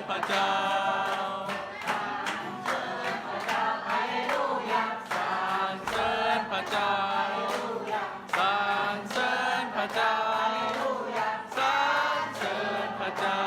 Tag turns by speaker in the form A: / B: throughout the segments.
A: พระเจ้าสรรเสริญพระเจ้าสรรเสริญพระเจ้าสรรเสริญพระเจ้า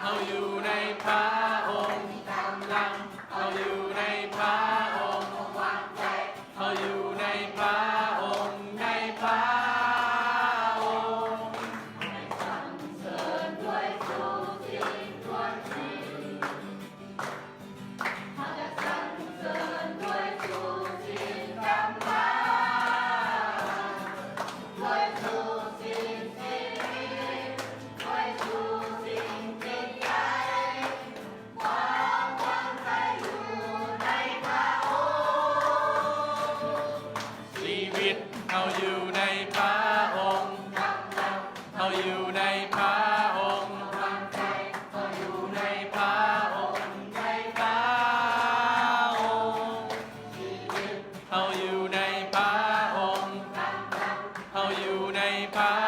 A: เราอยู่ในพระองค์กำลังเราอยู่ในพระองค์วางใจเราอยู่ในพระองค์ในพระองค์ให้สรรเสริญด้วยทุกสิ่งทุกสิ่งเราจะสรรเสริญด้วยทุกสิ่งกำลังด้วยทุกสิ่งด้วยทุกสิ่งเราอยู่ในพระองค์เราอยู่ในพระองค์เราอยู่ในพระองค์ในพระองค์เราอยู่ในพระองค์เราอยู่ในพระ